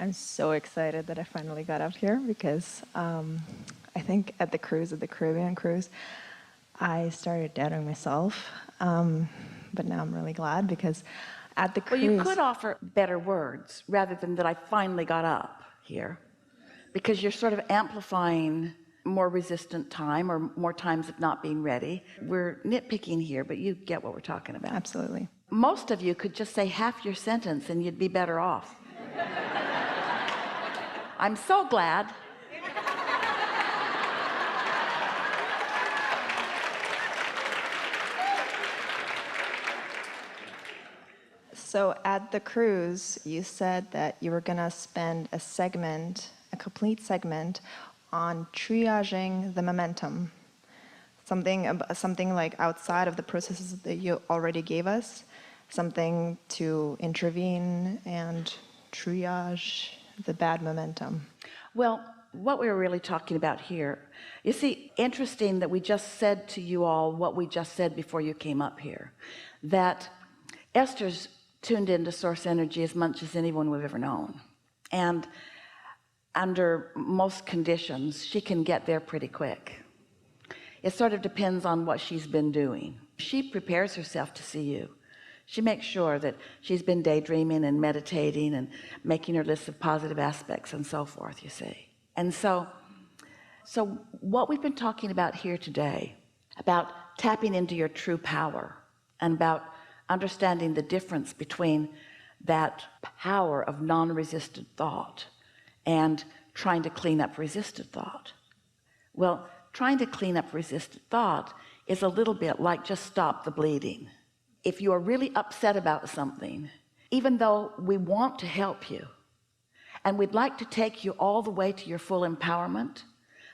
I'm so excited that I finally got up here because I think at the Caribbean cruise, I started doubting myself. But now I'm really glad because at the cruise... Well, you could offer better words rather than that I finally got up here, because you're sort of amplifying more resistant time or more times of not being ready. We're nitpicking here, but you get what we're talking about. Absolutely. Most of you could just say half your sentence and you'd be better off. I'm so glad. So at the cruise, you said that you were gonna spend a complete segment on triaging the momentum. Something like outside of the processes that you already gave us, something to intervene and triage the bad momentum. Well, what we were really talking about here, you see, interesting that we just said to you all what we just said before you came up here, that Esther's tuned into source energy as much as anyone we've ever known, and under most conditions she can get there pretty quick. It sort of depends on what she's been doing. She prepares herself to see you. She makes sure that she's been daydreaming and meditating and making her list of positive aspects and so forth, you see. And so what we've been talking about here today, about tapping into your true power and about understanding the difference between that power of non-resisted thought and trying to clean up resisted thought. Well, trying to clean up resisted thought is a little bit like just stop the bleeding. If you are really upset about something, even though we want to help you and we'd like to take you all the way to your full empowerment,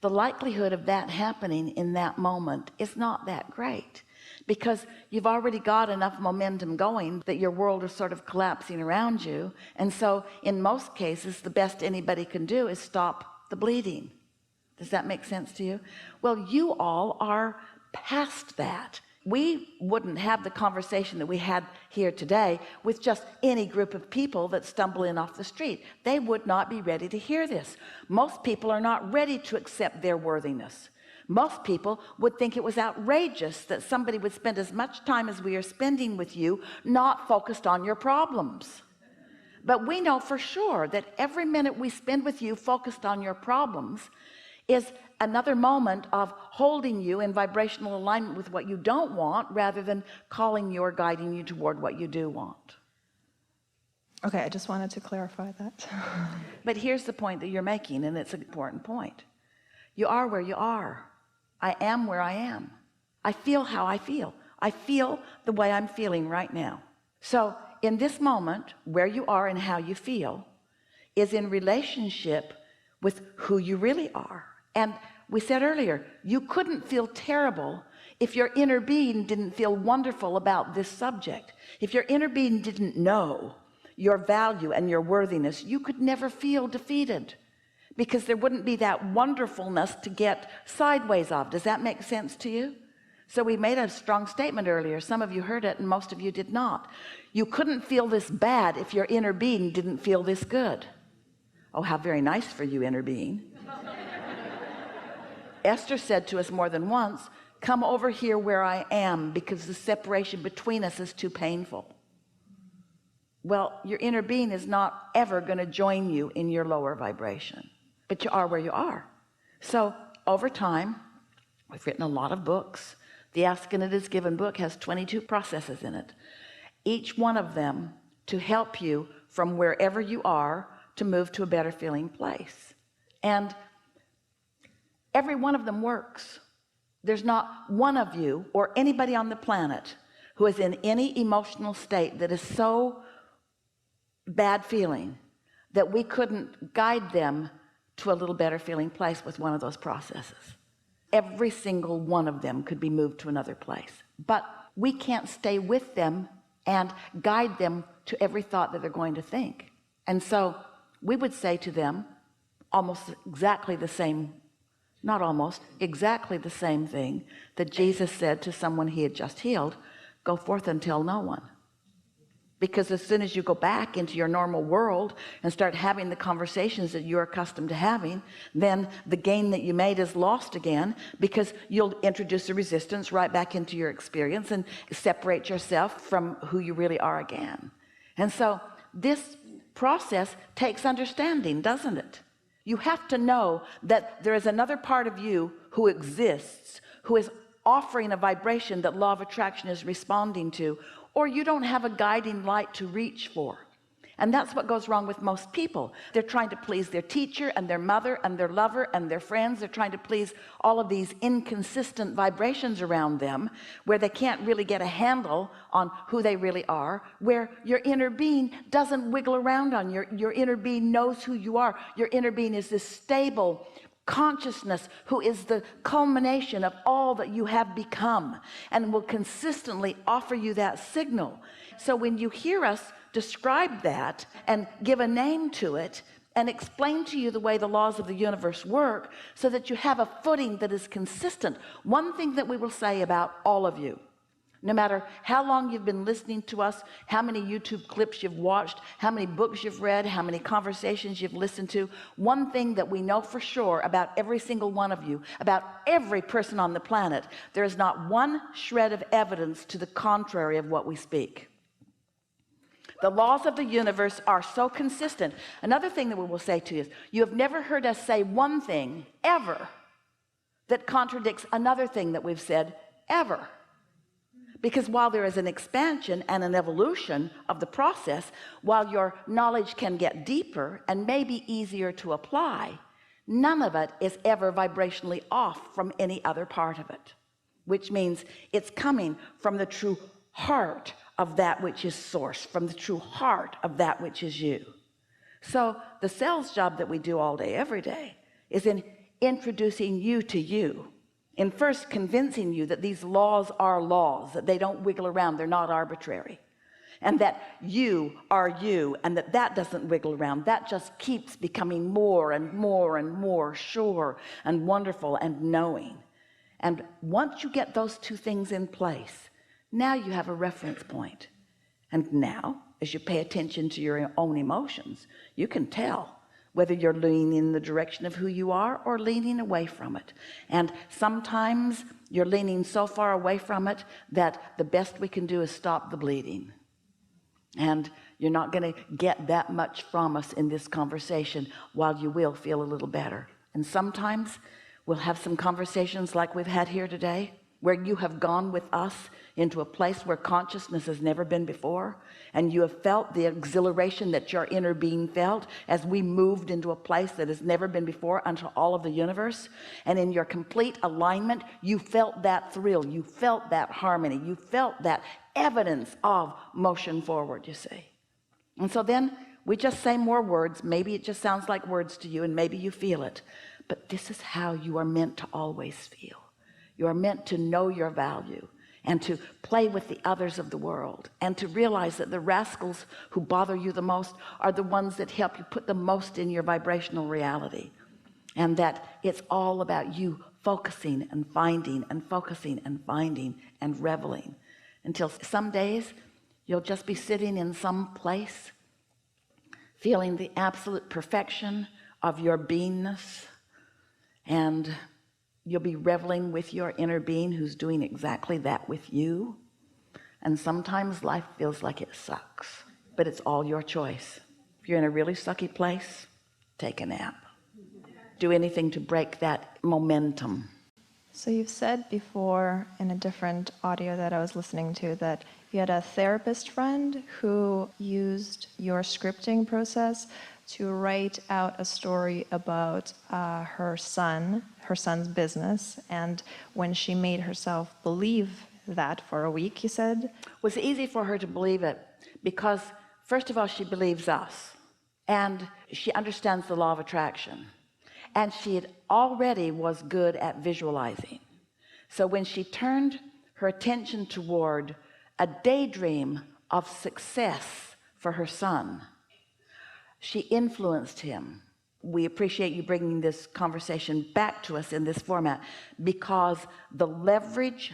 the likelihood of that happening in that moment is not that great, because you've already got enough momentum going that your world is sort of collapsing around you. And so in most cases, the best anybody can do is stop the bleeding. Does that make sense to you? Well, you all are past that. We wouldn't have the conversation that we had here today with just any group of people that stumble in off the street. They would not be ready to hear this. Most people are not ready to accept their worthiness. Most people would think it was outrageous that somebody would spend as much time as we are spending with you not focused on your problems. But we know for sure that every minute we spend with you focused on your problems is another moment of holding you in vibrational alignment with what you don't want, rather than calling you or guiding you toward what you do want. Okay, I just wanted to clarify that. But here's the point that you're making, and it's an important point. You are where you are. I am where I am. I feel how I feel. I feel the way I'm feeling right now. So in this moment, where you are and how you feel is in relationship with who you really are. And we said earlier, you couldn't feel terrible if your inner being didn't feel wonderful about this subject. If your inner being didn't know your value and your worthiness, you could never feel defeated, because there wouldn't be that wonderfulness to get sideways of. Does that make sense to you? So we made a strong statement earlier. Some of you heard it and most of you did not. You couldn't feel this bad if your inner being didn't feel this good. Oh, how very nice for you, inner being. Esther said to us more than once, come over here where I am, because the separation between us is too painful. Well, your inner being is not ever going to join you in your lower vibration, but you are where you are. So over time, we've written a lot of books. The Ask and It Is Given book has 22 processes in it, each one of them to help you from wherever you are to move to a better feeling place. And every one of them works. There's not one of you or anybody on the planet who is in any emotional state that is so bad feeling that we couldn't guide them to a little better feeling place with one of those processes. Every single one of them could be moved to another place, but we can't stay with them and guide them to every thought that they're going to think. And so we would say to them almost exactly the same, not almost, exactly the same thing that Jesus said to someone he had just healed: go forth and tell no one. because as soon as you go back into your normal world and start having the conversations that you're accustomed to having, then the gain that you made is lost again, because you'll introduce a resistance right back into your experience and separate yourself from who you really are again. And so this process takes understanding, doesn't it? You have to know that there is another part of you who exists, who is offering a vibration that law of attraction is responding to, or you don't have a guiding light to reach for. And that's what goes wrong with most people. They're trying to please their teacher and their mother and their lover and their friends. They're trying to please all of these inconsistent vibrations around them, where they can't really get a handle on who they really are, where your inner being doesn't wiggle around on your inner being knows who you are. Your inner being is this stable consciousness who is the culmination of all that you have become, and will consistently offer you that signal. So when you hear us describe that and give a name to it and explain to you the way the laws of the universe work, so that you have a footing that is consistent, one thing that we will say about all of you, no matter how long you've been listening to us, how many YouTube clips you've watched, how many books you've read, how many conversations you've listened to, one thing that we know for sure about every single one of you, about every person on the planet, there is not one shred of evidence to the contrary of what we speak. The laws of the universe are so consistent. Another thing that we will say to you is, you have never heard us say one thing ever that contradicts another thing that we've said ever. Because while there is an expansion and an evolution of the process, while your knowledge can get deeper and maybe easier to apply, none of it is ever vibrationally off from any other part of it, which means it's coming from the true heart of that which is source, from the true heart of that which is you. So the sales job that we do all day, every day, is in introducing you to you, in first convincing you that these laws are laws, that they don't wiggle around, they're not arbitrary, and that you are you, and that doesn't wiggle around. That just keeps becoming more and more and more sure and wonderful and knowing. And once you get those two things in place, now you have a reference point. And now, as you pay attention to your own emotions, you can tell whether you're leaning in the direction of who you are or leaning away from it. And sometimes you're leaning so far away from it that the best we can do is stop the bleeding. And you're not going to get that much from us in this conversation, while you will feel a little better. And sometimes we'll have some conversations like we've had here today, where you have gone with us into a place where consciousness has never been before, and you have felt the exhilaration that your inner being felt as we moved into a place that has never been before unto all of the universe. And in your complete alignment, you felt that thrill, you felt that harmony, you felt that evidence of motion forward, you see. And so then we just say more words. Maybe it just sounds like words to you, and maybe you feel it, but this is how you are meant to always feel. You are meant to know your value, and to play with the others of the world, and to realize that the rascals who bother you the most are the ones that help you put the most in your vibrational reality, and that it's all about you focusing and finding and focusing and finding and reveling, until some days you'll just be sitting in some place feeling the absolute perfection of your beingness, and you'll be reveling with your inner being who's doing exactly that with you. And sometimes life feels like it sucks, but it's all your choice. If you're in a really sucky place, take a nap. Do anything to break that momentum. So you've said before in a different audio that I was listening to that you had a therapist friend who used your scripting process to write out a story about her son's business, and when she made herself believe that for a week, you said? It was easy for her to believe it because, first of all, she believes us, and she understands the law of attraction, and she had already was good at visualizing. So when she turned her attention toward a daydream of success for her son, she influenced him. We appreciate you bringing this conversation back to us in this format, because the leverage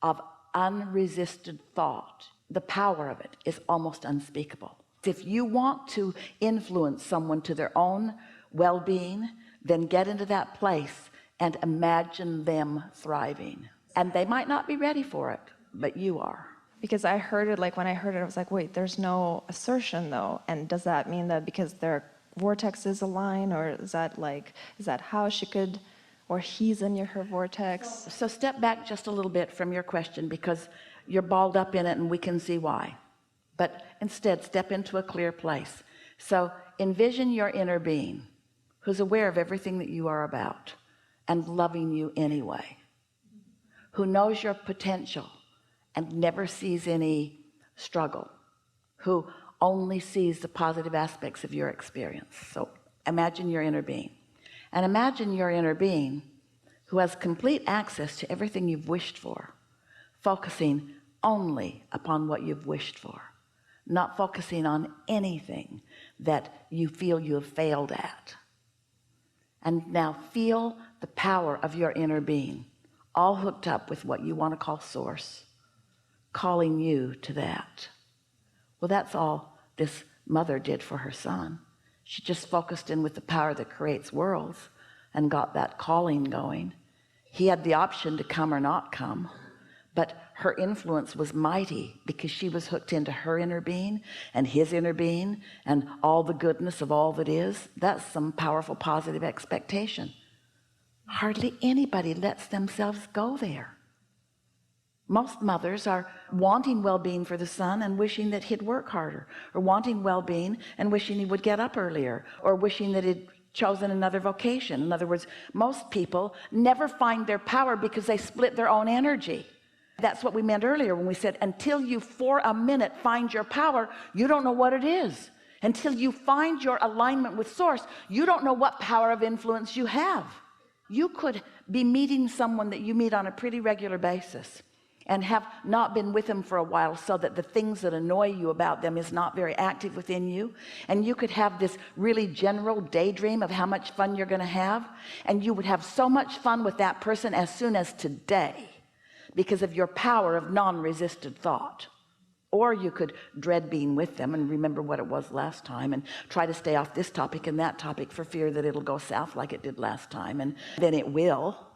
of unresisted thought the power of it is almost unspeakable. If you want to influence someone to their own well-being, then get into that place and imagine them thriving. And they might not be ready for it, but you are. Because I heard it, like when I heard it, I was like, wait, there's no assertion though. And does that mean that because their vortexes align, or is that how she could, or he's in her vortex? So step back just a little bit from your question, because you're balled up in it and we can see why. But instead, step into a clear place. So envision your inner being who's aware of everything that you are about and loving you anyway, who knows your potential and never sees any struggle, who only sees the positive aspects of your experience. So imagine your inner being, and imagine your inner being who has complete access to everything you've wished for, focusing only upon what you've wished for, not focusing on anything that you feel you have failed at. And now feel the power of your inner being, all hooked up with what you want to call source, calling you to that. Well, that's all this mother did for her son. She just focused in with the power that creates worlds and got that calling going. He had the option to come or not come, but her influence was mighty because she was hooked into her inner being and his inner being and all the goodness of all that is. That's some powerful positive expectation. Hardly anybody lets themselves go there. Most mothers are wanting well-being for the son and wishing that he'd work harder, or wanting well-being and wishing he would get up earlier, or wishing that he'd chosen another vocation. In other words, most people never find their power because they split their own energy. That's what we meant earlier when we said, until you for a minute find your power, you don't know what it is. Until you find your alignment with source, you don't know what power of influence you have. You could be meeting someone that you meet on a pretty regular basis and have not been with them for a while, so that the things that annoy you about them is not very active within you, and you could have this really general daydream of how much fun you're going to have, and you would have so much fun with that person as soon as today because of your power of non-resisted thought. Or you could dread being with them and remember what it was last time and try to stay off this topic and that topic for fear that it'll go south like it did last time, and then it will.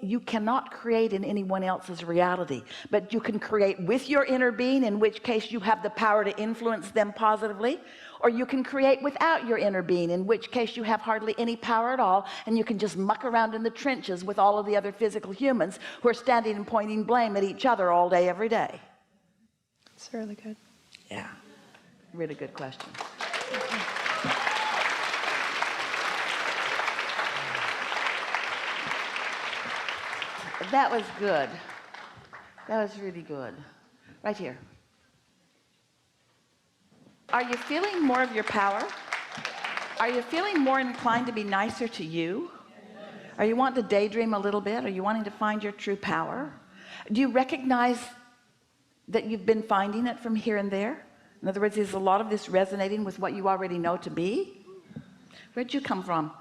You cannot create in anyone else's reality, but you can create with your inner being, in which case you have the power to influence them positively, or you can create without your inner being, in which case you have hardly any power at all, and you can just muck around in the trenches with all of the other physical humans who are standing and pointing blame at each other all day, every day. It's really good. Yeah, really good question. That was good. That was really good. Right here. Are you feeling more of your power? Are you feeling more inclined to be nicer to you? Are you wanting to daydream a little bit? Are you wanting to find your true power? Do you recognize that you've been finding it from here and there? In other words, is a lot of this resonating with what you already know to be? Where'd you come from?